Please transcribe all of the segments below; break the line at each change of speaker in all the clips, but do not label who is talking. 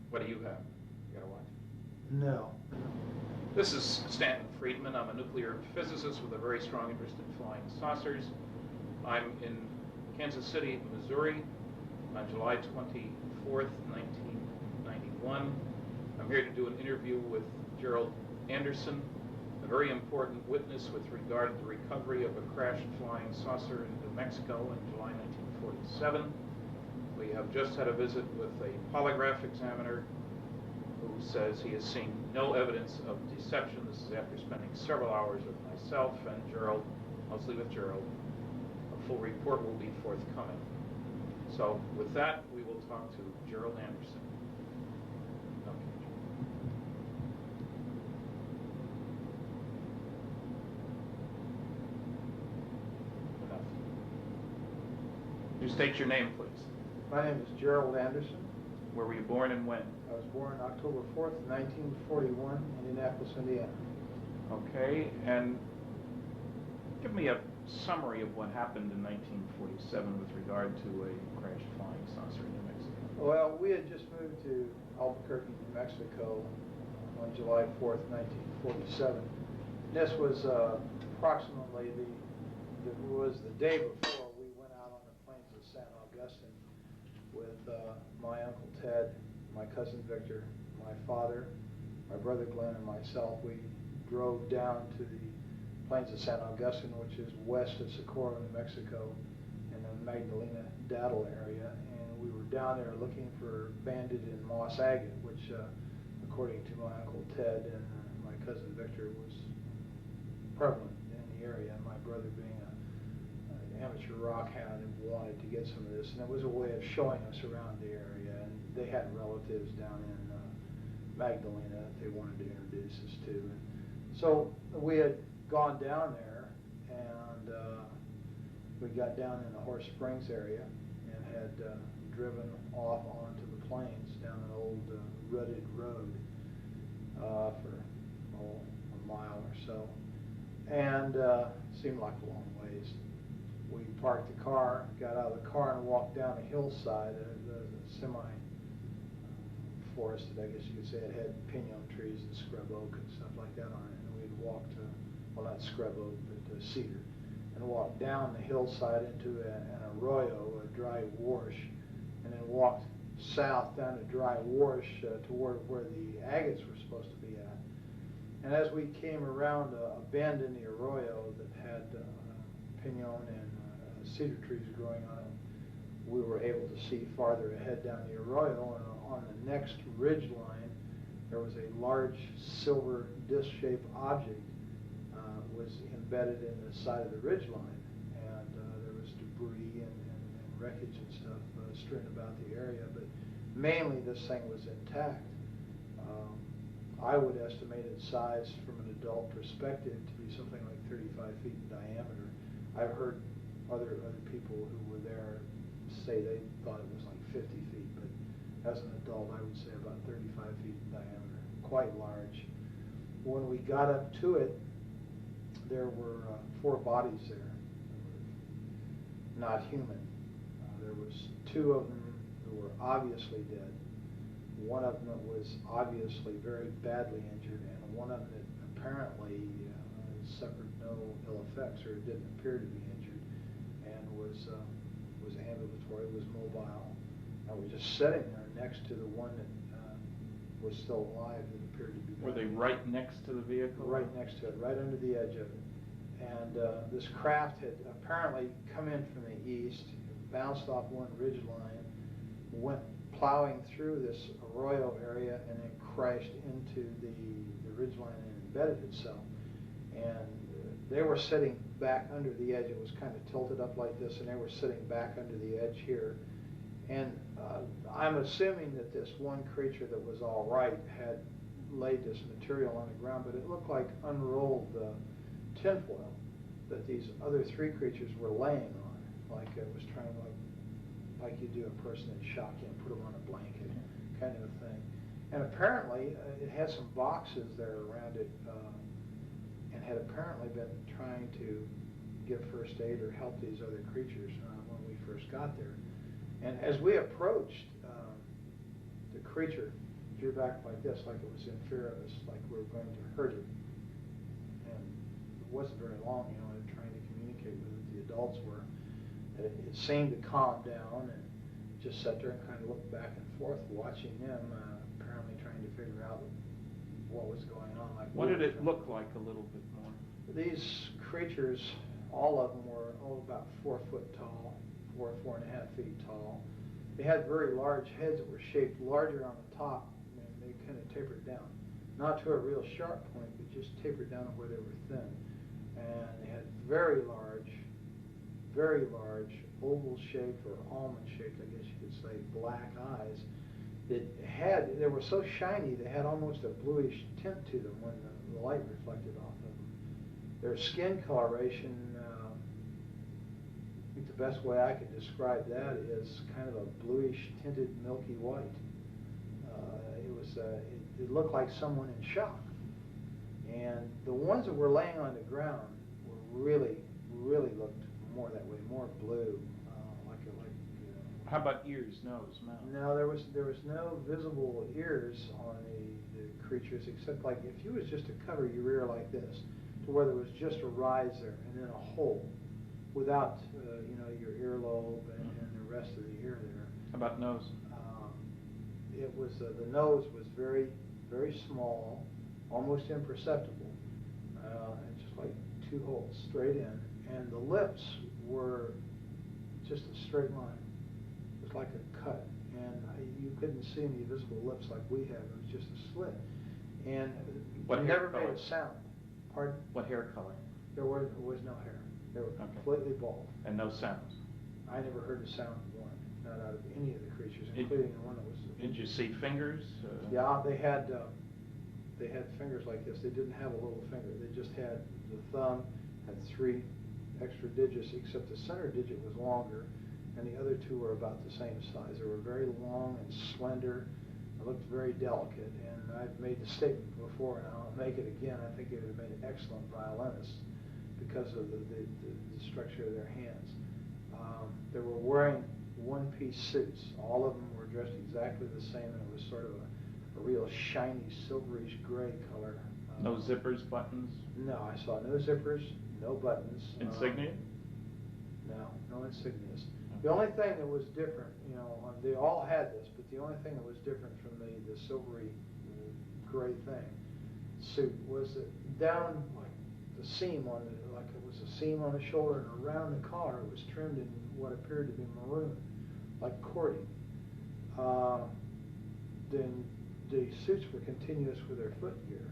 What do you have? You got a watch?
No.
This is Stanton Friedman. I'm a nuclear physicist with a very strong interest in flying saucers. I'm in Kansas City, Missouri on July 24th, 1991. I'm here to do an interview with Gerald Anderson, a very important witness with regard to the recovery of a crashed flying saucer in New Mexico in July 1947. We have just had a visit with a polygraph examiner who says he has seen no evidence of deception. This is after spending several hours with myself and Gerald, mostly with Gerald. A full report will be forthcoming. So with that, we will talk to Gerald Anderson. Enough. You state your name, please.
My name is Gerald Anderson.
Where were you born and when?
I was born October 4th, 1941, Indianapolis, Indiana.
Okay, and give me a summary of what happened in 1947 with regard to a crashed flying saucer in New Mexico.
Well, we had just moved to Albuquerque, New Mexico on July 4th, 1947. This was approximately the day before we went out on the plains of San Augustine with my Uncle Ted, my cousin Victor, my father, my brother Glenn, and myself. We drove down to the plains of San Augustine, which is west of Socorro, New Mexico, in the Magdalena Daddle area, and we were down there looking for banded and moss agate, which, according to my Uncle Ted and my cousin Victor, was prevalent in the area, and my brother being an amateur rock hound and wanted to get some of this, and it was a way of showing us around the area, and they had relatives down in Magdalena that they wanted to introduce us to. And so we had gone down there, and we got down in the Horse Springs area and had driven off onto the plains down an old rutted road for a mile or so, and seemed like a long ways. We parked the car, got out of the car, and walked down a hillside, the semi-forested, I guess you could say. It had pinon trees and scrub oak and stuff like that on it. And we'd walked, well, not scrub oak, but cedar, and walked down the hillside into an arroyo, a dry wash, and then walked south down a dry wash toward where the agates were supposed to be at. And as we came around a bend in the arroyo that had pinon and cedar trees growing on it, we were able to see farther ahead down the arroyo, and on the next ridge line there was a large silver disc-shaped object was embedded in the side of the ridge line, and there was debris and wreckage and stuff strewn about the area, but mainly this thing was intact. I would estimate its size from an adult perspective to be something like 35 feet in diameter. I've heard other people who were there say they thought it was like 50 feet, but as an adult I would say about 35 feet in diameter, quite large. When we got up to it, there were 4 bodies there, not human. There was 2 of them who were obviously dead. One of them was obviously very badly injured, and one of them that apparently suffered no ill effects, or didn't appear to be injured, and was ambulatory, was mobile. I was just sitting there next to the one that was still alive that appeared to be dying.
Were they right next to the vehicle?
Right next to it, right under the edge of it. And this craft had apparently come in from the east, bounced off one ridge line, went plowing through this arroyo area, and then crashed into the ridge line and embedded itself. And they were sitting back under the edge. It was kind of tilted up like this, and they were sitting back under the edge here. And I'm assuming that this one creature that was all right had laid this material on the ground, but it looked like unrolled tinfoil that these other 3 creatures were laying on, like it was trying to, like you do a person in shock, you put them on a blanket, kind of a thing. And apparently it had some boxes there around it, and had apparently been trying to give first aid or help these other creatures when we first got there. And as we approached the creature, drew back like this, like it was in fear of us, like we were going to hurt it. And it wasn't very long, you know, in trying to communicate with it. The adults were. It seemed to calm down and just sat there and kind of looked back and forth, watching them, apparently trying to figure out what was going on. Like,
what did it look like a little bit more?
These creatures, all of them were about 4 foot tall, 4.5 feet tall. They had very large heads that were shaped larger on the top, and they kind of tapered down. Not to a real sharp point, but just tapered down where they were thin. And they had very large, oval-shaped or almond-shaped, I guess you could say, black eyes. They were so shiny, they had almost a bluish tint to them when the light reflected off of them. Their skin coloration, I think the best way I could describe that is kind of a bluish tinted milky white. It looked like someone in shock. And the ones that were laying on the ground were really looked more that way, more blue,
How about ears, nose, mouth?
No, there was no visible ears on the creatures, except like if you was just to cover your ear like this, to where there was just a rise there and then a hole, without your earlobe and the rest of the ear there.
How about nose?
It was the nose was very small, almost imperceptible, and just like 2 holes straight in, and the lips were just a straight line. It was like a cut, and you couldn't see any visible lips like we have. It was just a slit, and
What
it
hair
never
color?
made a sound. Pardon?
What hair color?
There was no hair. They were completely bald.
And no sounds?
I never heard a sound of one, not out of any of the creatures, including the one that was.
Did you see fingers?
Yeah, they had fingers like this. They didn't have a little finger. They just had the thumb, had 3 extra digits, except the center digit was longer, and the other 2 were about the same size. They were very long and slender. They looked very delicate, and I've made the statement before, and I'll make it again. I think they would have made excellent violinists because of the structure of their hands. They were wearing one-piece suits. All of them were dressed exactly the same, and it was sort of a real shiny, silverish gray color.
No zippers, buttons?
No, I saw no zippers, no buttons.
Insignia?
No insignias. The only thing that was different, they all had this, but the only thing that was different from the silvery gray suit was that down like the seam on it, like it was a seam on the shoulder, and around the collar it was trimmed in what appeared to be maroon, like cording. Then the suits were continuous with their footgear.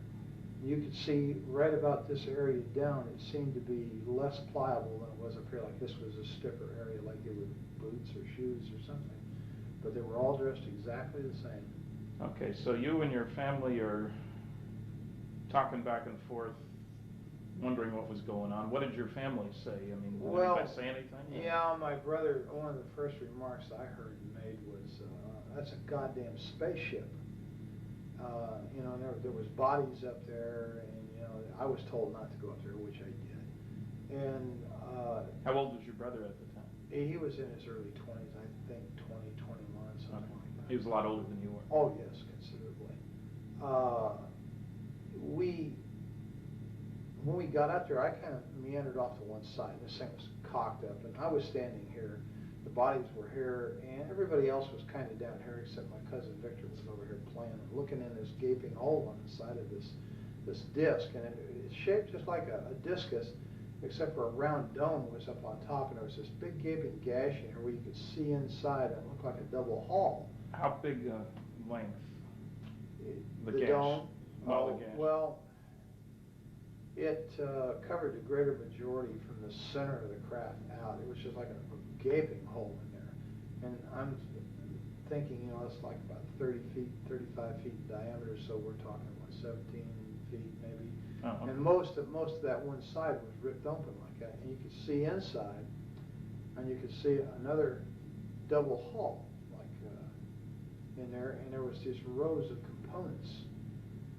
You could see right about this area down, it seemed to be less pliable than it was up here, like this was a stiffer area, like they were boots or shoes or something. But they were all dressed exactly the same.
Okay, so you and your family are talking back and forth, wondering what was going on. What did your family say? I mean, did anybody say anything?
Yeah, my brother, one of the first remarks I heard made was, that's a goddamn spaceship. There was bodies up there, and I was told not to go up there, which I did. And
how old was your brother at the time?
He was in his early 20s, I think 21, something like that.
He was a lot older than you were.
Oh yes, considerably. When we got up there, I kind of meandered off to one side. This thing was cocked up, and I was standing here. The bodies were here, and everybody else was kind of down here, except my cousin Victor was over here playing and looking in this gaping hole on the side of this disc, and it's shaped just like a discus, except for a round dome was up on top, and there was this big gaping gash in here where you could see inside, and it looked like a double hall.
How big length? The gash.
Dome?
Oh, the gash.
Well, it covered the greater majority from the center of the craft out. It was just like a gaping hole in there. And I'm thinking, it's like about 30 feet, 35 feet in diameter, so we're talking, 17 feet maybe.
Uh-huh.
And most of that one side was ripped open like that. And you could see inside, and you could see another double hull, like in there, and there was these rows of components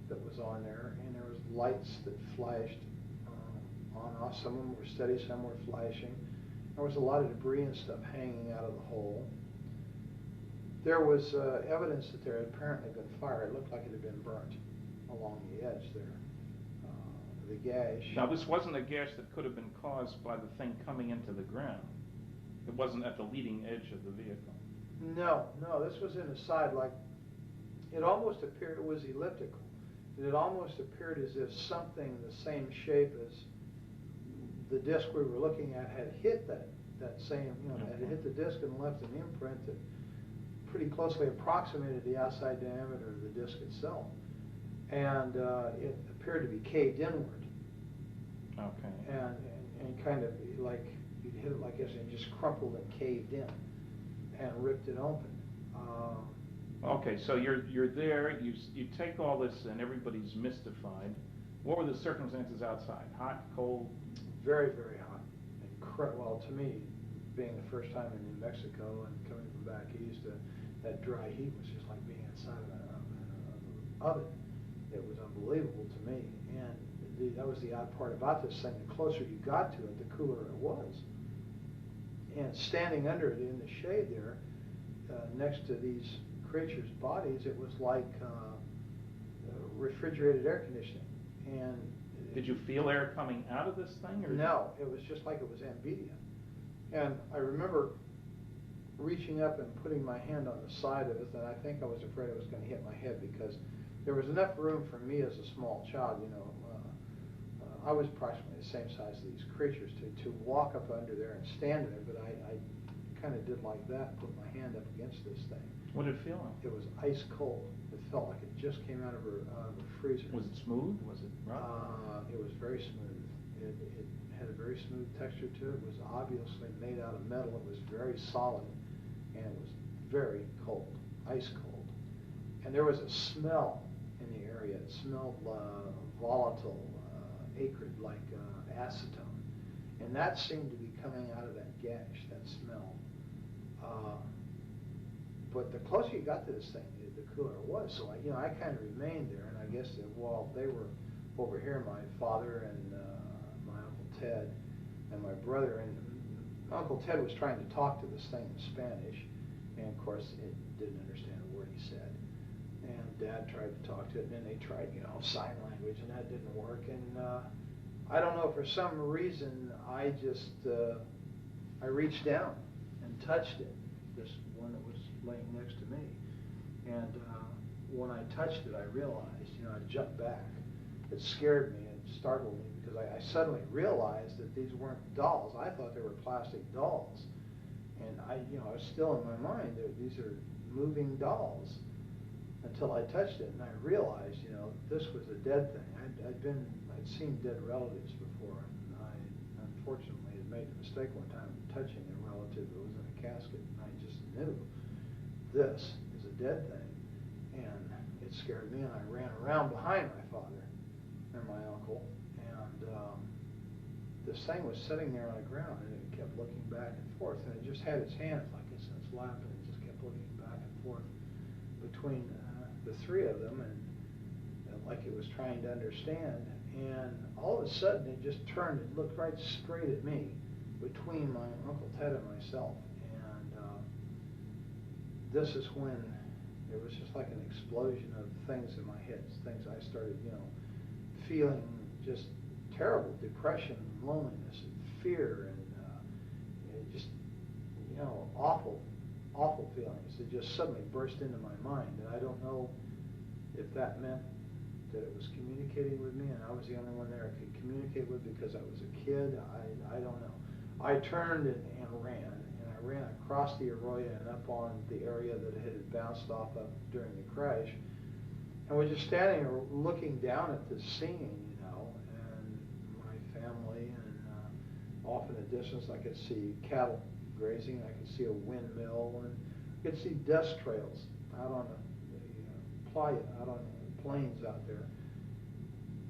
that was on there, and there was lights that flashed on and off. Some of them were steady, some were flashing. There was a lot of debris and stuff hanging out of the hole. There was evidence that there had apparently been fire. It looked like it had been burnt along the edge there. The gash.
Now, this wasn't a gash that could have been caused by the thing coming into the ground. It wasn't at the leading edge of the vehicle.
No, this was in the side, like, it almost appeared, it was elliptical. It almost appeared as if something the same shape as the disc we were looking at had hit that same, had hit the disc and left an imprint that pretty closely approximated the outside diameter of the disc itself. And it appeared to be caved inward.
Okay.
And kind of like, you'd hit it like this and just crumpled and caved in and ripped it open.
Okay, so you're there, you take all this and everybody's mystified. What were the circumstances outside? Hot, cold?
Very, very hot. Well, to me, being the first time in New Mexico and coming from back east, that dry heat was just like being inside of an oven. It was unbelievable to me. And that was the odd part about this thing. The closer you got to it, the cooler it was. And standing under it in the shade there, next to these creatures' bodies, it was like refrigerated air conditioning. And
did you feel air coming out of this thing? Or
no, it was just like it was ambient. And I remember reaching up and putting my hand on the side of it, and I think I was afraid it was going to hit my head because there was enough room for me as a small child, I was approximately the same size as these creatures to walk up under there and stand there, but I kind of did like that, put my hand up against this thing.
What did it feel like?
It was ice cold. It felt like it just came out of a freezer.
Was it smooth? Was it rough?
It was very smooth. It had a very smooth texture to it. It was obviously made out of metal. It was very solid, and it was very cold, ice cold. And there was a smell in the area. It smelled volatile, acrid, like acetone. And that seemed to be coming out of that gash, that smell. But the closer you got to this thing, the cooler it was. So I kind of remained there, and I guess that while they were over here, my father and my Uncle Ted and my brother, and Uncle Ted was trying to talk to this thing in Spanish, and of course it didn't understand a word he said. And Dad tried to talk to it, and then they tried, sign language, and that didn't work. And I don't know, for some reason, I just I reached down and touched it, this one that was laying next to me. And when I touched it, I realized, I jumped back. It scared me and startled me because I suddenly realized that these weren't dolls. I thought they were plastic dolls. And I was still in my mind that these are moving dolls until I touched it, and I realized, this was a dead thing. I'd seen dead relatives before, and I unfortunately had made the mistake one time of touching a relative that was in a casket, and I just knew this is a dead thing. And it scared me, and I ran around behind my father and my uncle, and this thing was sitting there on the ground, and it kept looking back and forth, and it just had its hands like this in its lap, and it just kept looking back and forth between the three of them, and like it was trying to understand. And all of a sudden it just turned and looked right straight at me between my Uncle Ted and myself. And this is when it was just like an explosion of things in my head, things I started, feeling just terrible depression, and loneliness, and fear, and just, awful feelings that just suddenly burst into my mind. And I don't know if that meant that it was communicating with me and I was the only one there I could communicate with because I was a kid. I don't know. I turned and ran, and I ran across the arroyo and up on the area that it had bounced off of during the crash, and was just standing there looking down at the scene, and my family, and off in the distance I could see cattle grazing, I could see a windmill, and I could see dust trails out on the playa, out on the plains out there.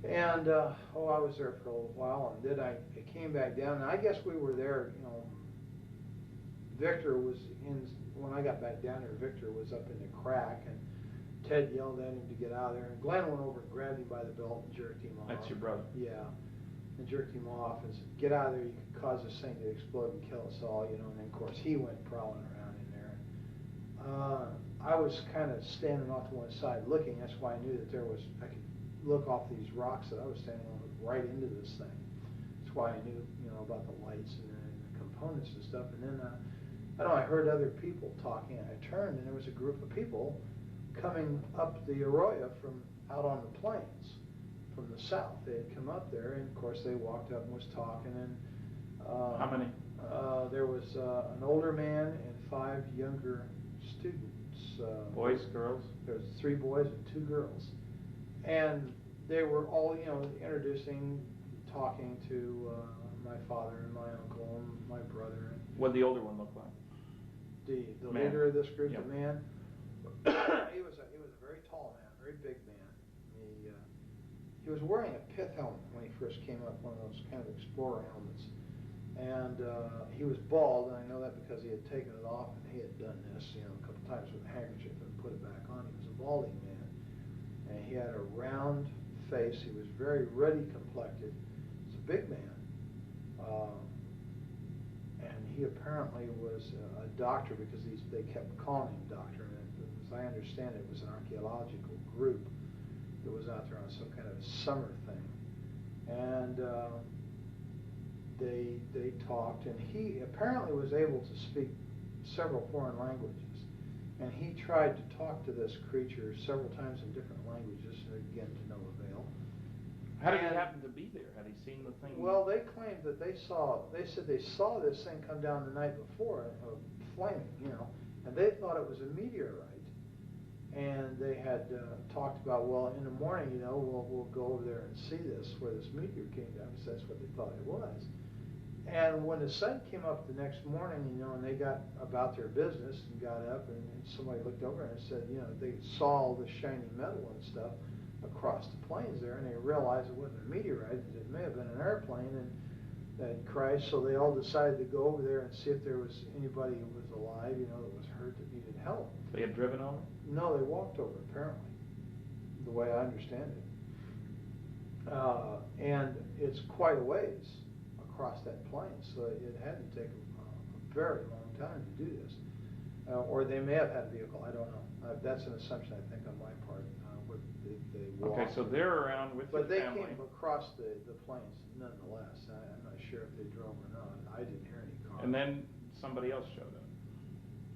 And I was there for a little while, and then I came back down, and I guess we were there, Victor was when I got back down there, Victor was up in the crack, and Ted yelled at him to get out of there, and Glenn went over and grabbed him by the belt and jerked him off.
That's your brother?
Yeah, and jerked him off and said, get out of there, you could cause this thing to explode and kill us all, and then of course he went prowling around in there. I was kind of standing off to one side looking. That's why I knew that I could look off these rocks that I was standing on right into this thing. That's why I knew, about the lights and the components and stuff. And then, I heard other people talking. I turned and there was a group of people coming up the arroyo from out on the plains from the south. They had come up there, and of course they walked up and was talking. And
how many?
There was an older man and 5 younger students.
Boys, girls?
There was 3 boys and 2 girls, and they were all, introducing, talking to my father and my uncle and my brother.
What did the older one look like?
The
man.
leader of this group,
Yep.
the man, he was a very tall man, very big man. He was wearing a pith helmet when he first came up, one of those kind of explorer helmets. And he was bald, and I know that because he had taken it off and he had done this, a couple times with a handkerchief and put it back on. He was a balding man, and he had a round face. He was very ruddy complected. He was a big man, and he apparently was a doctor because they kept calling him doctor. And as I understand it, was an archaeological group that was out there on some kind of summer thing, and they talked, and he apparently was able to speak several foreign languages, and he tried to talk to this creature several times in different languages, again to no avail.
How did he happen to be there? Had he seen the thing?
Well, they claimed that they said they saw this thing come down the night before, flaming, and they thought it was a meteorite. And they had talked about, well, in the morning, we'll go over there and see this, where this meteor came down, because that's what they thought it was. And when the sun came up the next morning, and they got about their business and got up, and somebody looked over and said, they saw all the shiny metal and stuff across the plains there, and they realized it wasn't a meteorite, it may have been an airplane, and that crashed. So they all decided to go over there and see if there was anybody who was alive, that was hurt, that needed help.
They had driven over?
No, they walked over, apparently, the way I understand it. And it's quite a ways across that plain, so it had to take a very long time to do this. Or they may have had a vehicle, I don't know. That's an assumption, I think, on my part. They walked.
Okay, so they're around with your family.
But they came across the plains nonetheless. I'm not sure if they drove or not. I didn't hear any cars.
And then somebody else showed up.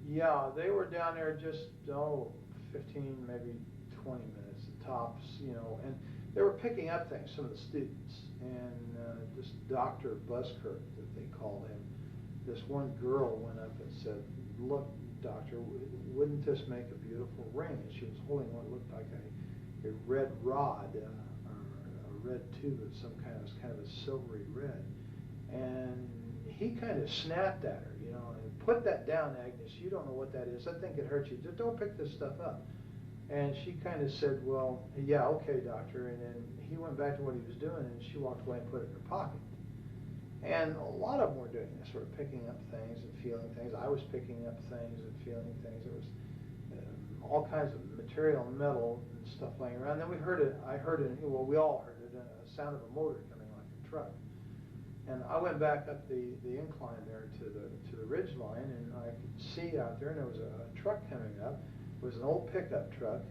Yeah, they were down there just, 15, maybe 20 minutes at tops, and they were picking up things, some of the students, and this Dr. Buskirk, that they called him, this one girl went up and said, "Look, doctor, wouldn't this make a beautiful ring?" And she was holding what looked like a red rod, or a red tube of some kind. It was kind of a silvery red. And he kind of snapped at her, and "Put that down, Agnes. You don't know what that is. I think it hurts you. Just don't pick this stuff up." And she kind of said, "Well, yeah, okay, doctor." And then he went back to what he was doing, and she walked away and put it in her pocket. And a lot of them were doing this, sort of picking up things and feeling things. I was picking up things and feeling things. There was all kinds of material, metal, and stuff laying around. Then we heard it. Well, we all heard it. A sound of a motor coming like a truck. And I went back up the incline there to the ridge line, and I could see out there, and there was a truck coming up. It was an old pickup truck.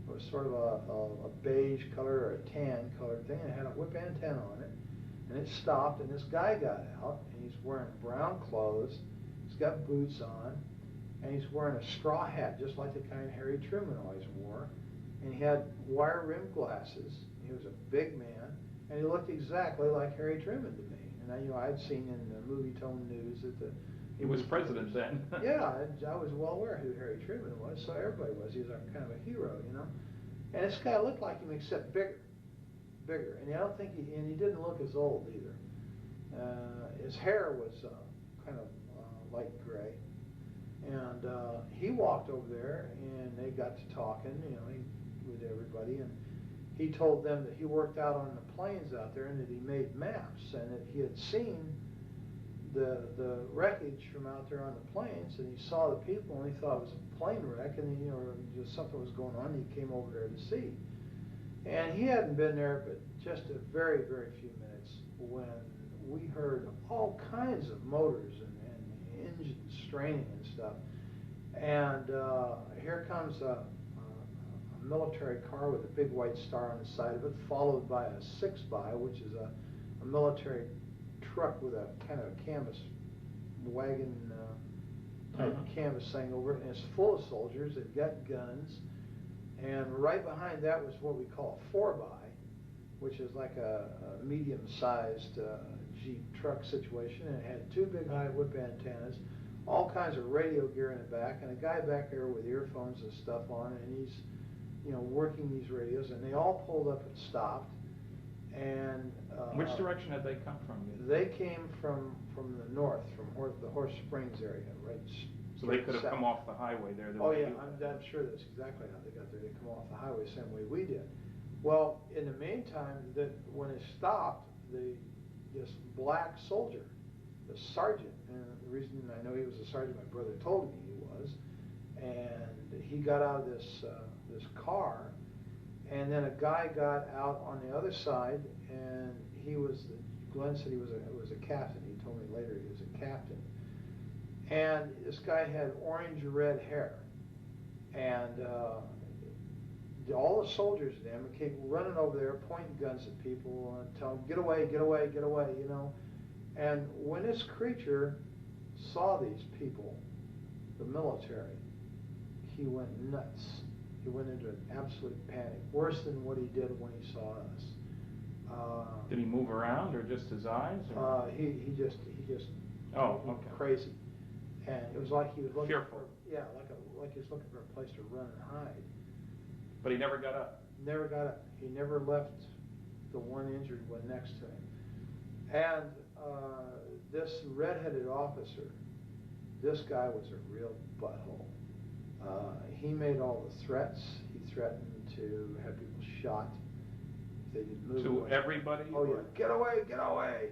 It was sort of a beige color or a tan colored thing, and it had a whip antenna on it. And it stopped, and this guy got out, and he's wearing brown clothes. He's got boots on, and he's wearing a straw hat, just like the kind Harry Truman always wore. And he had wire-rimmed glasses. He was a big man, and he looked exactly like Harry Truman to me. And I'd seen in the movie-tone news that
he was president then.
Yeah, I was well aware who Harry Truman was, so everybody was. He was kind of a hero, And this guy looked like him, except bigger. And I don't think he didn't look as old either. His hair was kind of light gray. And he walked over there, and they got to talking, with everybody. And he told them that he worked out on the plains out there, and that he made maps, and that he had seen the wreckage from out there on the plains, and he saw the people, and he thought it was a plane wreck, and just something was going on, and he came over there to see. And he hadn't been there but just a very, very few minutes when we heard all kinds of motors and engines straining and stuff. And here comes a military car with a big white star on the side of it, followed by a 6x, which is a military truck with a kind of a canvas wagon type canvas thing over it, and it's full of soldiers. They've got guns, and right behind that was what we call a 4x, which is like a medium-sized Jeep truck situation, and it had two big high whip antennas, all kinds of radio gear in the back, and a guy back there with earphones and stuff on, and he's, you know, working these radios, and they all pulled up and stopped. And
which direction had they come from?
They came from the north, from the Horse Springs area, right?
So they could have come off the highway there.
Oh yeah, I'm sure that's exactly how they got there. They come off the highway the same way we did. Well, in the meantime, when it stopped, this black soldier, the sergeant, and the reason I know he was a sergeant, my brother told me he was, and he got out of this car, and then a guy got out on the other side, and Glenn said he was a captain. He told me later he was a captain. And this guy had orange-red hair, and all the soldiers then came running over there, pointing guns at people, and telling them, get away, get away, get away, you know. And when this creature saw these people, the military, he went nuts. He went into an absolute panic, worse than what he did when he saw us.
Did he move around, or just his eyes? Or?
He just
oh,
went
okay.
crazy, and it was like he was looking
fearful.
like he was looking for a place to run and hide.
But he never got up.
Never got up. He never left the one injured one next to him. And this red-headed officer, this guy was a real butthole. He made all the threats. He threatened to have people shot if they didn't move
To
away.
everybody?
Oh yeah, get away, get away.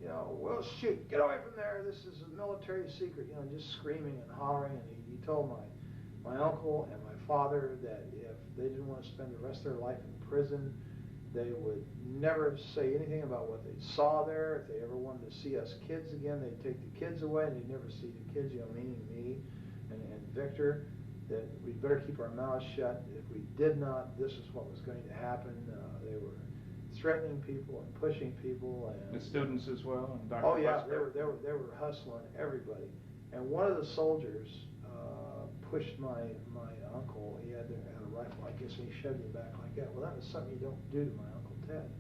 You know, we'll shoot, get away from there. This is a military secret. You know, just screaming and hollering. And he told my uncle and my father that if they didn't want to spend the rest of their life in prison, they would never say anything about what they saw there. If they ever wanted to see us kids again, they'd take the kids away, and they'd never see the kids, you know, meaning me and Victor, that we'd better keep our mouths shut. If we did not, this is what was going to happen. They were threatening people and pushing people, and
The students as well, and Dr.
oh yeah,
Busker.
they were hustling everybody. And one of the soldiers pushed my uncle. He had a rifle like this, and he shoved him back like that. Well, that was something you don't do to my Uncle Ted.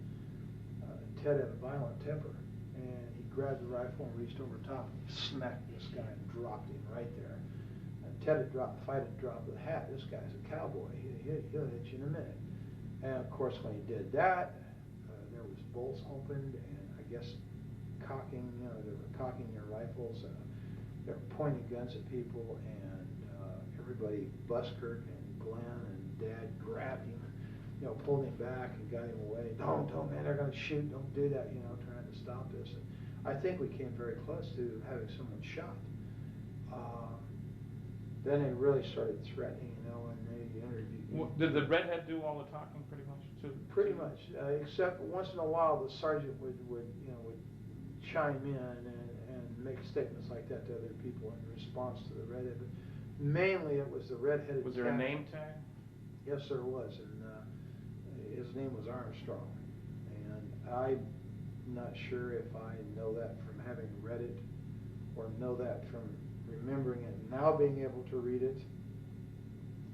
Ted had a violent temper, and he grabbed the rifle and reached over top and smacked this guy and dropped him right there. And Ted had dropped, the fight had dropped the hat. This guy's a cowboy. He'll hit you in a minute. And of course, when he did that, there was bolts opened, and I guess cocking, you know, they were cocking their rifles. They were pointing guns at people, and everybody, Busker and Glenn and Dad, grabbed him, you know, pulled him back and got him away. Don't, man, they're going to shoot. Don't do that, you know, trying to stop this. And I think we came very close to having someone shot. Then they really started threatening, you know, and they interviewed.
Well, did the redhead do all the talking pretty much too?
Pretty much, except once in a while the sergeant would chime in and make statements like that to other people in response to the redhead. But mainly it was the redheaded.
Was there a name tag?
Yes, there was, and his name was Armstrong. And I'm not sure if I know that from having read it or know that from remembering it, now being able to read it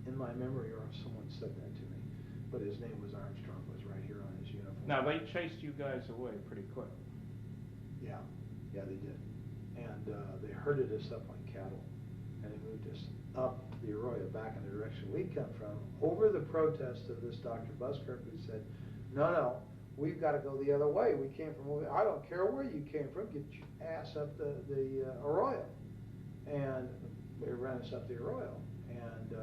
in my memory, or if someone said that to me. But his name was Armstrong, was right here on his uniform.
Now, they chased you guys away pretty quick.
Yeah, they did. And they herded us up like cattle, and they moved us up the arroyo back in the direction we'd come from, over the protest of this Dr. Busker, who said, no, we've got to go the other way. We came from, I don't care where you came from, get your ass up the arroyo. And they ran us up the arroyo. And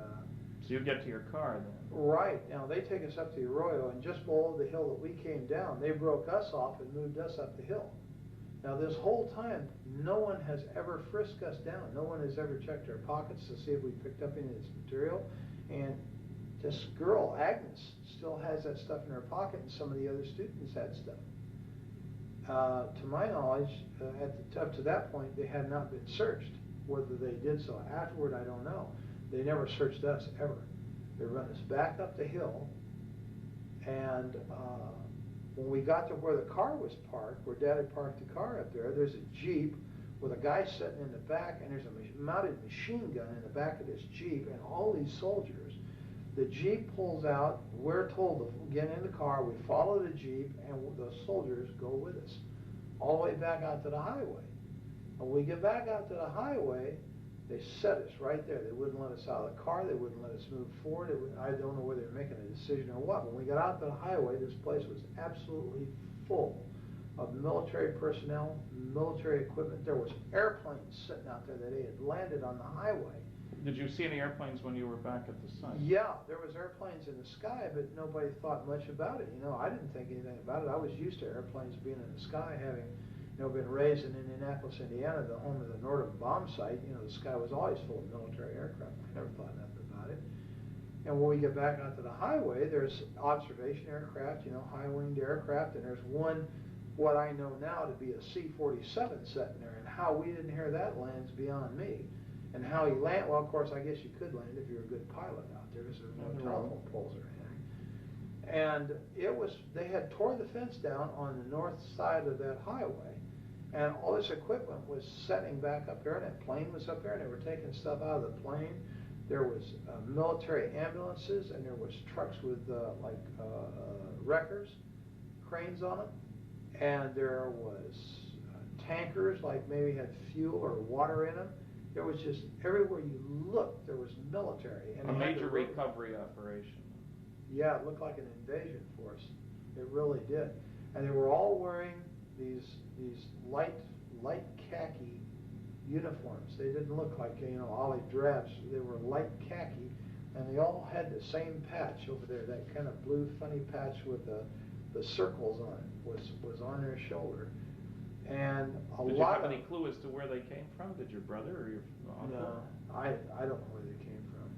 so you get to your car then?
Right. Now, they take us up the arroyo, and just below the hill that we came down, they broke us off and moved us up the hill. Now, this whole time, no one has ever frisked us down. No one has ever checked our pockets to see if we picked up any of this material. And this girl, Agnes, still has that stuff in her pocket, and some of the other students had stuff. To my knowledge, up to that point, they had not been searched. Whether they did so afterward, I don't know. They never searched us ever. They run us back up the hill, and when we got to where the car was parked, where Dad had parked the car up there, there's a Jeep with a guy sitting in the back, and there's a mounted machine gun in the back of this Jeep, and all these soldiers. The Jeep pulls out, we're told to get in the car, we follow the Jeep, and the soldiers go with us all the way back out to the highway. And when we get back out to the highway, they set us right there. They wouldn't let us out of the car, they wouldn't let us move forward. I don't know whether they're making a decision or what. When we got out to the highway, this place was absolutely full of military personnel, military equipment. There was airplanes sitting out there that they had landed on the highway.
Did you see any airplanes when you were back at the site?
Yeah, there was airplanes in the sky, but nobody thought much about it. You know, I didn't think anything about it. I was used to airplanes being in the sky, having, you know, been raised in Indianapolis, Indiana, the home of the Northern bomb site. You know, the sky was always full of military aircraft. I never thought nothing about it. And when we get back onto the highway, there's observation aircraft, you know, high-winged aircraft, and there's one, what I know now to be a C-47 sitting there, and how we didn't hear that land's beyond me. And how he landed, well, of course, I guess you could land if you're a good pilot out there, because there's no telephone poles or anything. And it was, they had tore the fence down on the north side of that highway, and all this equipment was setting back up there, and that plane was up there, and they were taking stuff out of the plane. There was military ambulances, and there was trucks with wreckers, cranes on them, and there was tankers, like maybe had fuel or water in them. There was just, everywhere you looked, there was military. And
a major recovery operation.
Yeah, it looked like an invasion force. It really did. And they were all wearing these light khaki uniforms. They didn't look like, you know, olive drabs. They were light khaki, and they all had the same patch over there, that kind of blue funny patch with the circles on it was on their shoulder. And
Did you have any clue as to where they came from? Did your brother or your uncle?
No, I don't know where they came from.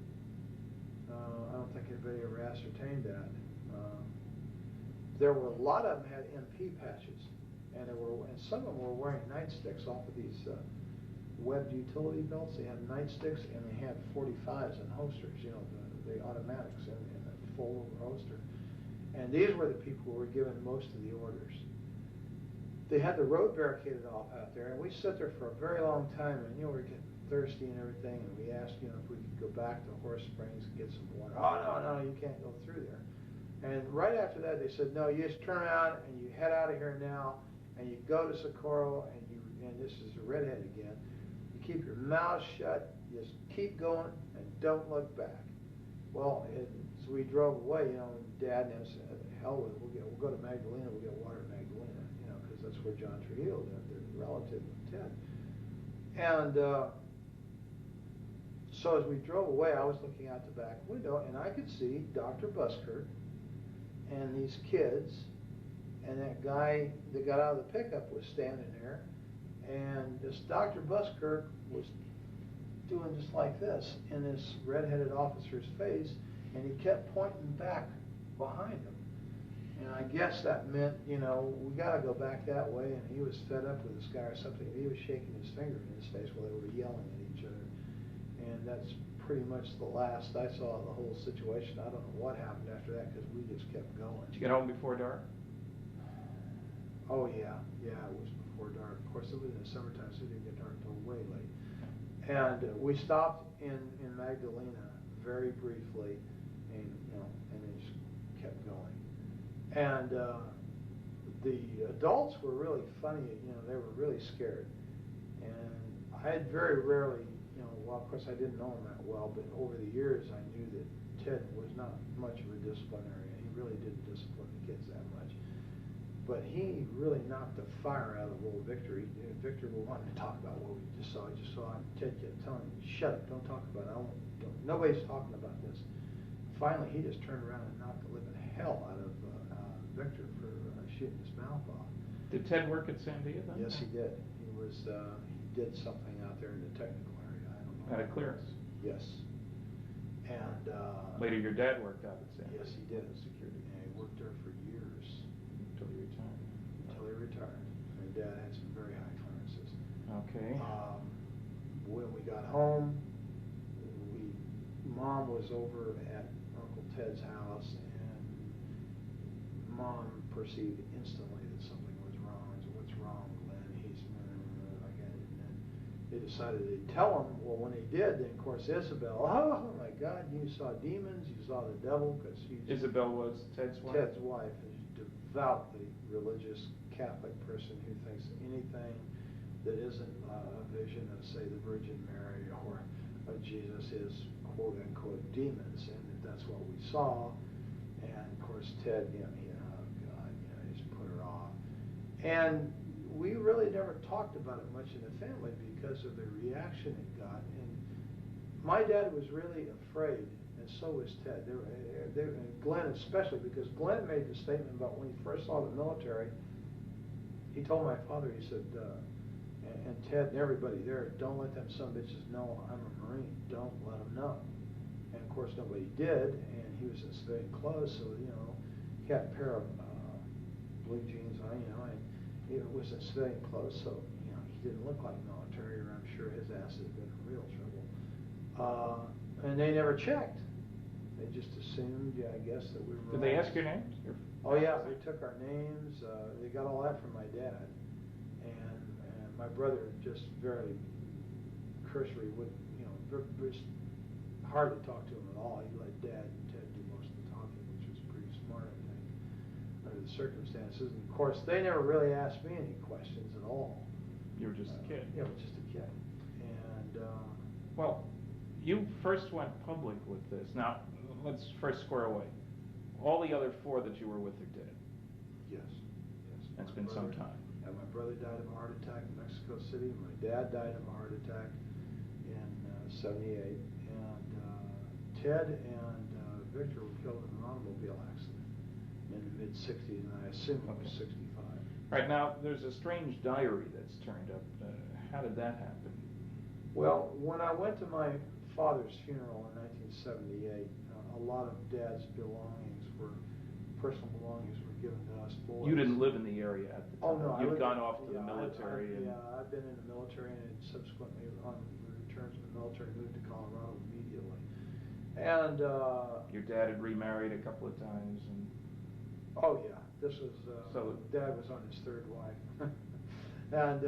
I don't think anybody ever ascertained that. There were a lot of them had MP patches, and some of them were wearing nightsticks off of these webbed utility belts. They had nightsticks, and they had 45s and holsters, you know, the automatics in a full holster. And these were the people who were given most of the orders. They had the road barricaded off out there, and we sat there for a very long time, and, you know, we were getting thirsty and everything, and we asked, you know, if we could go back to Horse Springs and get some water. Oh, no, you can't go through there. And right after that, they said, no, you just turn around and you head out of here now, and you go to Socorro, and this is a redhead again, you keep your mouth shut, you just keep going, and don't look back. Well, so we drove away, you know, and Dad and I said, hell with it, we'll go to Magdalena, we'll get water in Magdalena, you know, because that's where John Trujillo lived, their relative of Ted. And so as we drove away, I was looking out the back window, and I could see Dr. Buskirk and these kids, and that guy that got out of the pickup was standing there, and this Dr. Buskirk was doing just like this in this red-headed officer's face, and he kept pointing back behind him. And I guess that meant, you know, we got to go back that way, and he was fed up with this guy or something. He was shaking his finger in his face while they were yelling at each other. And that's pretty much the last I saw of the whole situation. I don't know what happened after that, because we just kept going.
Did you get home before dark?
Oh, yeah, it was before dark. Of course, it was in the summertime, so it didn't get dark until way late. And we stopped in Magdalena very briefly, and, you know, and then just kept going. And the adults were really funny, you know, they were really scared. And I had very rarely, you know, well, of course I didn't know him that well, but over the years I knew that Ted was not much of a disciplinarian. He really didn't discipline the kids that much. But he really knocked the fire out of little Victor. Victor wanted to talk about what we just saw. He just saw him. Ted kept telling him, shut up, don't talk about it. Nobody's talking about this. Finally, he just turned around and knocked the living hell out of Victor for shooting his mouth off.
Did Ted work at Sandia then?
Yes, he did. He did something out there in the technical area. I don't know.
Had a clearance?
Yes. And
later your dad worked out at Sandia?
Yes, he did. Security. And he worked there for years.
Until he retired? Until
he retired. And Dad had some very high clearances.
Okay.
When we got home, Mom was over at Uncle Ted's house, and Mom perceived instantly that something was wrong. I said, "What's wrong, Glenn?" He's again. And then they decided they'd tell him. Well, when they did, then of course Isabel, oh my God, you saw demons, you saw the devil, because
Isabel was Ted's wife?
Ted's wife is a devoutly religious Catholic person who thinks anything that isn't a vision of, say, the Virgin Mary or of Jesus is quote-unquote demons, and that's what we saw. And of course Ted, oh God, he's put her off. And we really never talked about it much in the family because of the reaction it got. And my dad was really afraid, and so was Ted. And Glenn especially, because Glenn made the statement about when he first saw the military, he told my father, he said, and Ted and everybody there, don't let them some bitches know I'm a Marine. Don't let them know. And of course nobody did, and he was in civilian clothes, so he had a pair of blue jeans on, and it was in civilian clothes, so he didn't look like military, or I'm sure his ass had been in real trouble. And they never checked. They just assumed, I guess, that we were.
Did they ask your names?
Oh yeah, they took our names. They got all that from my dad, and my brother just very cursory would, just hardly talk to him at all. He let Dad and Ted do most of the talking, which was pretty smart, I think, under the circumstances. And of course, they never really asked me any questions at all.
You were just a kid.
Yeah, I was just a kid. And
well, you first went public with this. Now, let's first square away. All the other four that you were with are dead.
Yes.
It's been some time.
Yeah, my brother died of a heart attack in Mexico City. My dad died of a heart attack in '78. And Ted and Victor were killed in an automobile accident in the mid-'60s, and I assume it was '65.
Right now, there's a strange diary that's turned up. How did that happen?
Well, when I went to my father's funeral in 1978, a lot of Dad's personal belongings were given to us boys.
You didn't live in the area at the time.
Oh no,
You'd gone off to the military.
I've been in the military, and subsequently on return to the military, moved to Colorado immediately. And
your dad had remarried a couple of times, and
oh yeah, this was Dad was on his third wife, and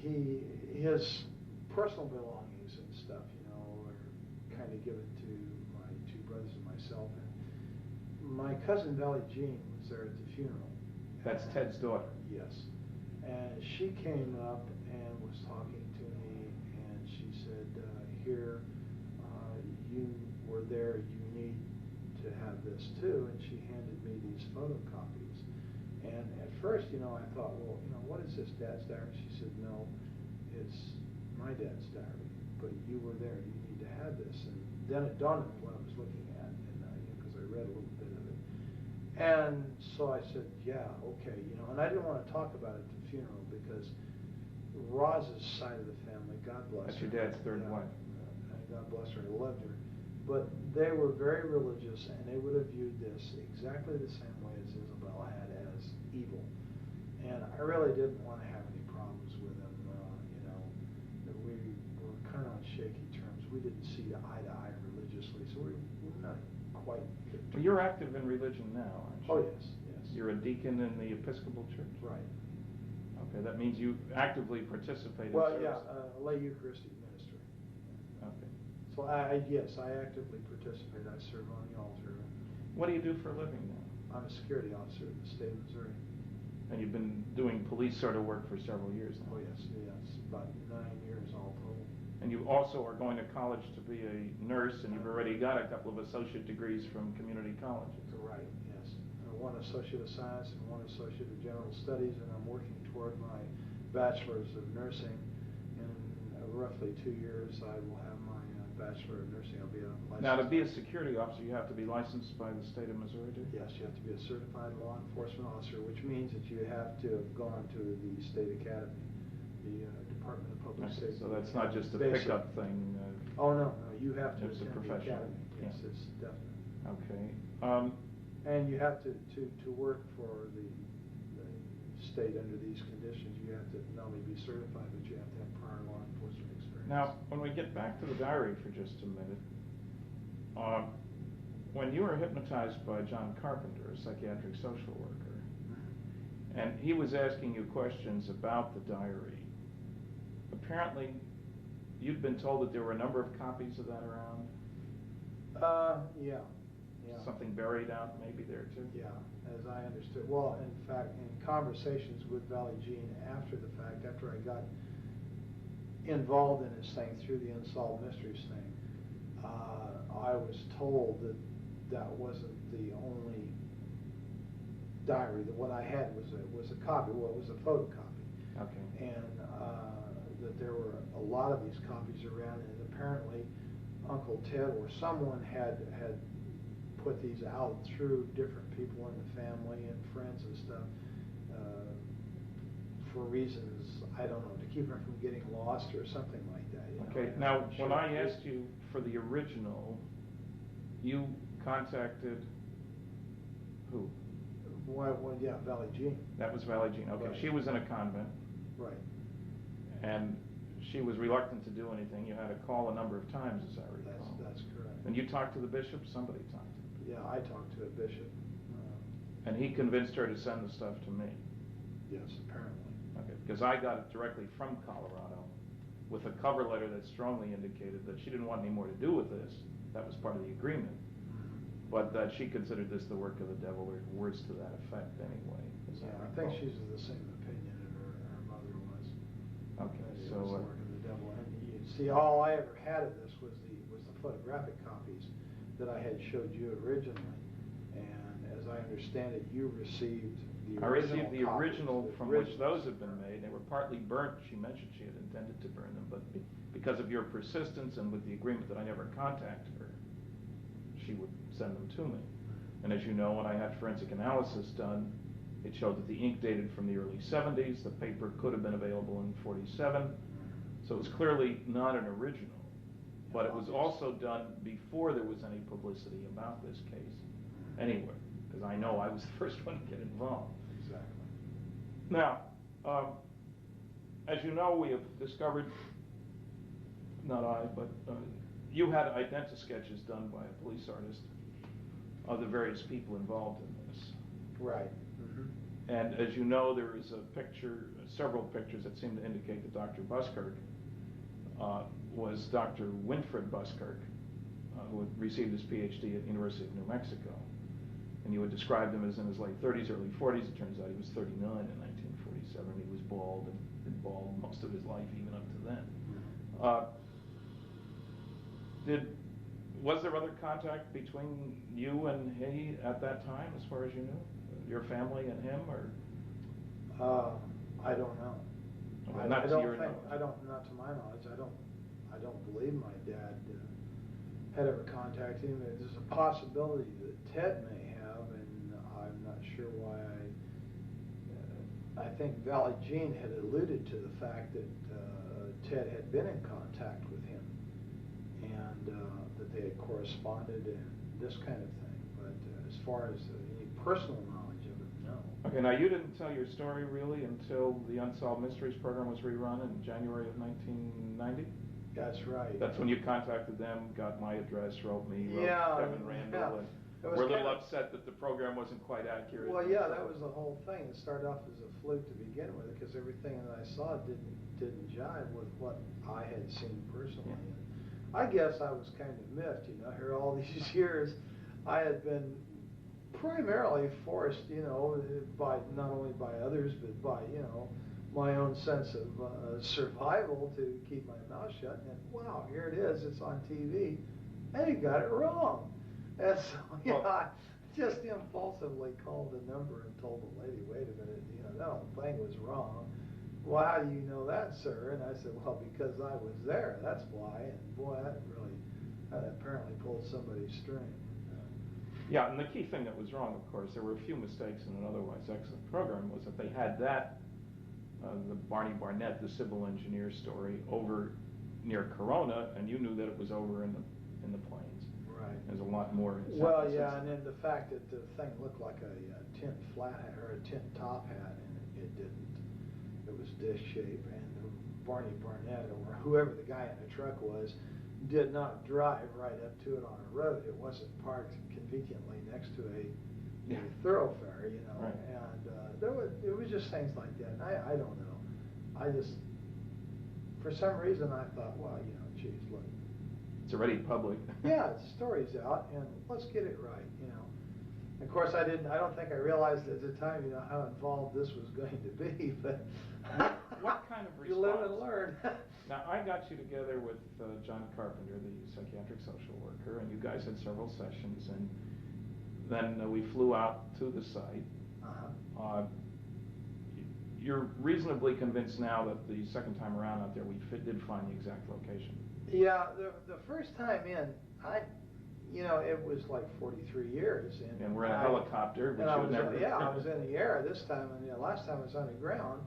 his personal belongings and stuff, were kind of given to my two brothers and myself. And my cousin Valley Jean was there at the funeral.
That's Ted's daughter.
Yes, and she came up and was talking to me, and she said, "Here, you were there. You need to have this too." And she handed me these photocopies. And at first, I thought, well, what is this, Dad's diary? She said, "No, it's my dad's diary. But you were there. You need to have this." And then it dawned on me what I was looking at, and because I read a little bit of it. And so I said, "Yeah, okay," and I didn't want to talk about it at the funeral because Roz's side of the family, God bless her.
That's your dad's third wife.
God bless her, I loved her. But they were very religious, and they would have viewed this exactly the same way as Isabel had, as evil. And I really didn't want to have any problems with them, that we were kind of on shaky terms. We didn't see eye to eye religiously, so we're not quite.
Well, you're active in religion now, aren't you?
Oh, yes.
You're a deacon in the Episcopal Church?
Right.
Okay, that means you actively participate in
Well,
service.
yeah, lay Eucharistic ministry.
Okay.
So I actively participate. I serve on the altar.
What do you do for a living now?
I'm a security officer in the state of Missouri.
And you've been doing police sort of work for several years now?
Oh, yes, about 9 years all told.
And you also are going to college to be a nurse, and you've already got a couple of associate degrees from community colleges.
Right, yes. One Associate of Science and one Associate of General Studies, and I'm working toward my Bachelor's of Nursing. In roughly 2 years, I will have my Bachelor of Nursing. I'll be a licensed.
Now, to be a security officer, you have to be licensed by the state of Missouri, do you?
Yes, you have to be a certified law enforcement officer, which means that you have to have gone to the state academy, the Department of Public
Okay,
Safety.
so that's not just a
Basic.
pickup thing.
Oh, no, you have to
It's a
attend the
professional.
academy. Yes,
Yeah.
it's definite.
Okay.
And you have to work for the state under these conditions. You have to not only be certified, but you have to have prior law enforcement experience.
Now, when we get back to the diary for just a minute, when you were hypnotized by John Carpenter, a psychiatric social worker, and he was asking you questions about the diary, apparently you'd been told that there were a number of copies of that around?
Yeah.
Something buried out maybe there too?
Yeah, as I understood. Well, in fact, in conversations with Valley Jean after the fact, after I got involved in this thing through the Unsolved Mysteries thing, I was told that that wasn't the only diary. That what I had was a copy. Well, it was a photocopy.
Okay.
And that there were a lot of these copies around, and apparently Uncle Ted or someone had put these out through different people in the family and friends and stuff for reasons, I don't know, to keep them from getting lost or something like that.
Okay, now when I asked you for the original, you contacted who?
Well, yeah, Valley Jean.
That was Valley Jean, okay.
Right.
She was in a convent.
Right.
And she was reluctant to do anything. You had to call a number of times, as I recall.
That's correct.
And you talked to the bishop? Somebody talked to him?
Yeah, I talked to a bishop.
And he convinced her to send the stuff to me?
Yes, apparently.
Okay, because I got it directly from Colorado with a cover letter that strongly indicated that she didn't want any more to do with this. That was part of the agreement. But that she considered this the work of the devil, or words to that effect anyway.
Yeah, I think she's of the same opinion that her mother was.
Okay,
That it
so
was the work of the devil. And you see, all I ever had of this was the photographic copies that I had showed you originally. And as I understand it, you received the original.
I received the
copies,
original
the
from which
originals.
those had been made. They were partly burnt. She mentioned she had intended to burn them, but because of your persistence and with the agreement that I never contacted her, she would send them to me. And as you know, when I had forensic analysis done, it showed that the ink dated from the early 70s. The paper could have been available in 47. So it was clearly not an original. But it was also done before there was any publicity about this case. Anyway, because I know I was the first one to get involved.
Exactly.
Now, as you know, we have discovered, not I, but you had identi-sketches done by a police artist of the various people involved in this.
Right. Mm-hmm.
And as you know, there is a picture, several pictures that seem to indicate that Dr. Buskirk was Dr. Winfred Buskirk, who had received his PhD at the University of New Mexico. And you had described him as in his late 30s, early 40s. It turns out he was 39 in 1947. He was bald and been bald most of his life, even up to then. Was there other contact between you and he at that time, as far as you knew? Your family and him, or?
I don't know.
Okay, not to your knowledge.
Not to my knowledge. I don't believe my dad had ever contacted him. There's a possibility that Ted may have, and I'm not sure why. I think Valley Jean had alluded to the fact that Ted had been in contact with him, and that they had corresponded and this kind of thing. But as far as any personal knowledge of it, no.
Okay, now you didn't tell your story really until the Unsolved Mysteries program was rerun in January of 1990?
That's right.
That's when you contacted them, got my address, wrote me, wrote Kevin Randall, and we're a little upset that the program wasn't quite accurate.
Well, yeah, that was the whole thing. It started off as a fluke to begin with, because everything that I saw didn't jive with what I had seen personally. Yeah. I guess I was kind of miffed, here all these years. I had been primarily forced, by not only by others, but by, my own sense of survival to keep my mouth shut. And wow, here it is, it's on TV. And he got it wrong. And so, I just impulsively called the number and told the lady, wait a minute, that whole thing was wrong. Well, how do you know that, sir? And I said, well, because I was there, that's why. And boy, that apparently pulled somebody's string.
Yeah, and the key thing that was wrong, of course, there were a few mistakes in an otherwise excellent program, was that they had that, the Barney Barnett, the civil engineer story, over near Corona, and you knew that it was over in the plains.
Right.
There's a lot more.
Well, yeah, and then the fact that the thing looked like a tin flat hat or a tin top hat, and it didn't. It was dish shape, and the Barney Barnett or whoever the guy in the truck was did not drive right up to it on a road. It wasn't parked conveniently next to a thoroughfare, you know.
Right.
And it was just things like that. And I don't know. I just, for some reason, I thought, well, you know, geez, look.
It's already public.
Yeah, the story's out, and let's get it right, you know. Of course, I don't think I realized at the time, you know, how involved this was going to be, but
what kind of response?
You live and learn.
Now, I got you together with John Carpenter, the psychiatric social worker, and you guys had several sessions, and then we flew out to the site. You're reasonably convinced now that the second time around out there we did find the exact location.
Yeah, the first time in, you know, it was like 43 years.
And we're in a helicopter, which
I
would never...
I was in the air this time, and the last time I was underground.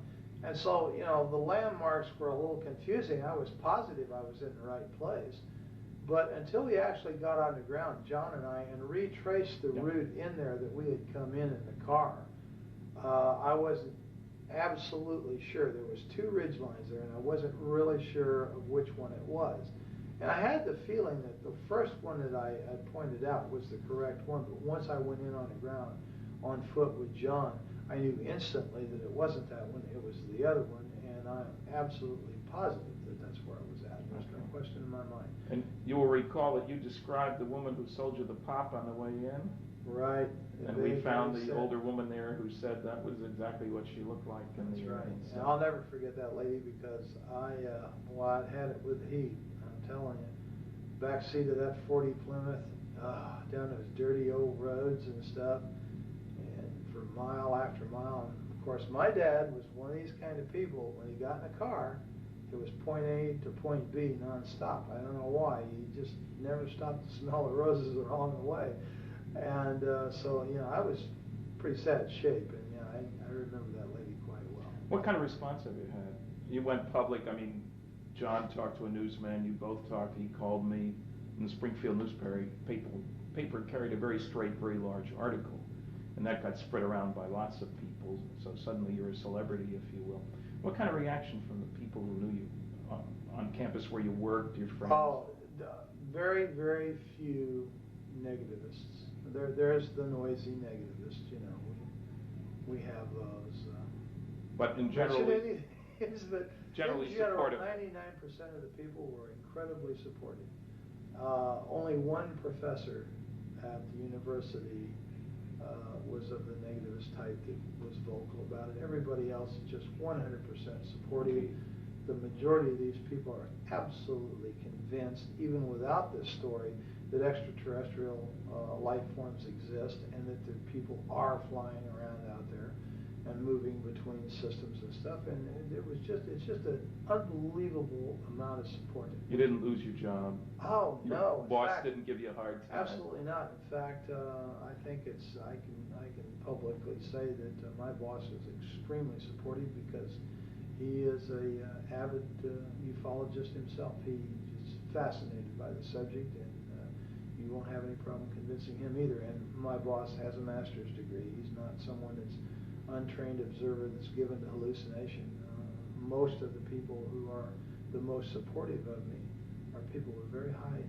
And so, you know, the landmarks were a little confusing. I was positive I was in the right place. But until we actually got on the ground, John and I, and retraced the route in there that we had come in the car, I wasn't absolutely sure. There was two ridge lines there, and I wasn't really sure of which one it was. And I had the feeling that the first one that I had pointed out was the correct one, but once I went in on the ground on foot with John, I knew instantly that it wasn't that one, it was the other one, and I'm absolutely positive that that's where I was at. There's no question in my mind.
And you will recall that you described the woman who sold you the pop on the way in?
Right.
And we found the older woman there who said that was exactly what she looked like.
That's right. And I'll never forget that lady because I had it with the heat. I'm telling you. Back seat of that 40 Plymouth, down those dirty old roads and stuff, and for mile after mile. And of course, my dad was one of these kind of people. When he got in a car, it was point A to point B nonstop. I don't know why. He just never stopped to smell the roses along the way. And so, you know, I was pretty sad shape, and yeah, I remember that lady quite well.
What kind of response have you had? You went public. I mean, John talked to a newsman. You both talked. He called me. And the Springfield newspaper carried a very straight, very large article, and that got spread around by lots of people. So suddenly you're a celebrity, if you will. What kind of reaction from the people who knew you on campus where you worked, your friends?
Oh, very, very few negativists. There's the noisy negativists, you know. We have those.
But in general, generally supportive.
99% of the people were incredibly supportive. Only one professor at the university was of the negativist type that was vocal about it. Everybody else is just 100% supportive.
Okay.
The majority of these people are absolutely convinced, even without this story, that extraterrestrial life forms exist and that the people are flying around out there and moving between systems and stuff. And it's just an unbelievable amount of support.
You didn't lose your job.
Oh, no.
Your boss didn't give you a hard time.
Absolutely not. In fact, I think I can publicly say that my boss is extremely supportive because he is a avid ufologist himself. He is fascinated by the subject, and you won't have any problem convincing him either. And my boss has a master's degree. He's not someone that's untrained observer that's given to hallucination. Most of the people who are the most supportive of me are people with very high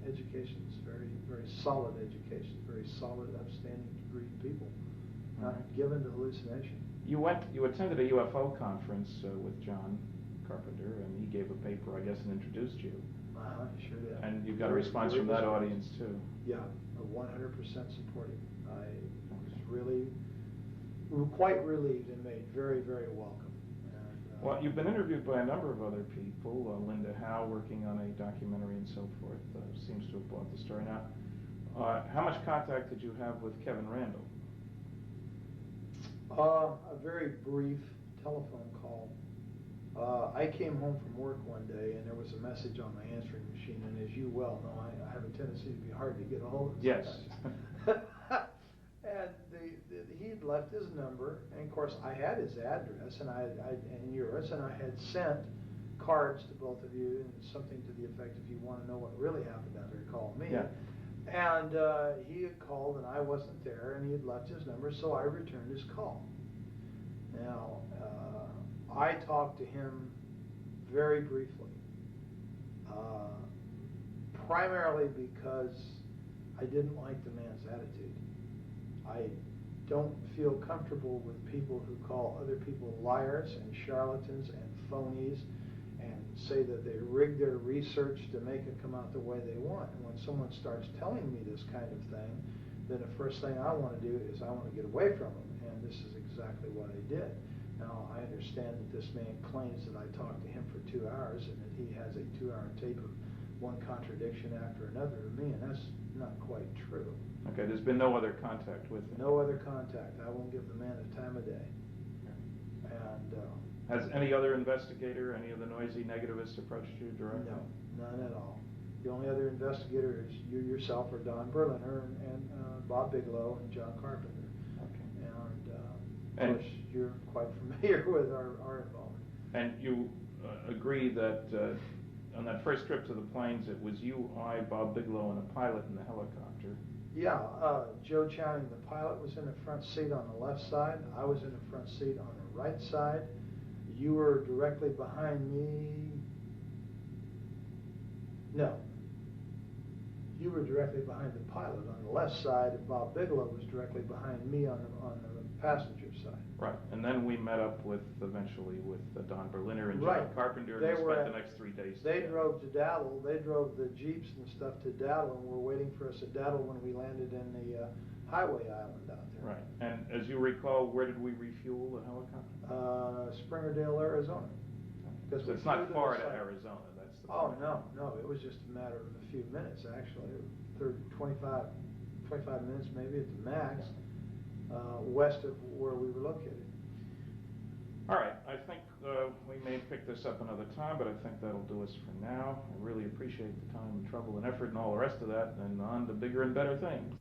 educations, very, very solid educations, very solid, upstanding degree people, not given to hallucination. You
attended a UFO conference with John Carpenter, and he gave a paper, I guess, and introduced you.
Sure did.
And you got a response from that audience too.
Yeah, 100% supportive. I was really quite relieved and made very, very welcome. And,
well, you've been interviewed by a number of other people. Linda Howe, working on a documentary and so forth, seems to have bought the story. Now, how much contact did you have with Kevin Randall?
A very brief telephone call. I came home from work one day and there was a message on my answering machine, and as you well know, I have a tendency to be hard to get a hold of.
Yes.
And he had left his number, and of course I had his address and yours, and I had sent cards to both of you and something to the effect, if you want to know what really happened out there, call me.
Yeah.
And he had called and I wasn't there, and he had left his number, so I returned his call. Now, I talked to him very briefly. Primarily because I didn't like the man's attitude. I don't feel comfortable with people who call other people liars and charlatans and phonies and say that they rig their research to make it come out the way they want. And when someone starts telling me this kind of thing, then the first thing I want to do is I want to get away from them. And this is exactly what I did. Now, I understand that this man claims that I talked to him for 2 hours and that he has a 2-hour tape of one contradiction after another of me, and that's not quite true.
Okay, there's been no other contact with him?
No other contact. I won't give the man the time of day.
Okay.
And
has any other investigator, any of the noisy negativists approached you directly?
no, none at all. The only other investigator is you yourself, or Don Berliner, and Bob Bigelow, and John Carpenter.
Okay.
And of course, you're quite familiar with our involvement.
And you agree that on that first trip to the plains, it was you, I, Bob Bigelow, and a pilot in the helicopter?
Yeah, Joe Channing, the pilot, was in the front seat on the left side. I was in the front seat on the right side. You were directly behind me. No. You were directly behind the pilot on the left side, and Bob Bigelow was directly behind me on the passenger side.
Right, and then we met up eventually with Don Berliner and John
Right.
Carpenter,
They
and we
were
spent
at-
the next 3 days
They
together.
drove to Daddle. They drove the Jeeps and stuff to Daddle, and were waiting for us at Daddle when we landed in the highway island out there.
Right, and as you recall, where did we refuel the helicopter?
Springerdale, Arizona. Because
So
we
it's not
flew to
far
the
to
site.
Arizona, that's the
Oh,
point.
no, it was just a matter of a few minutes, actually, 25 minutes maybe at the max, west of where we were located.
All right, I think we may pick this up another time, but I think that'll do us for now. I really appreciate the time and trouble and effort and all the rest of that, and on to bigger and better things.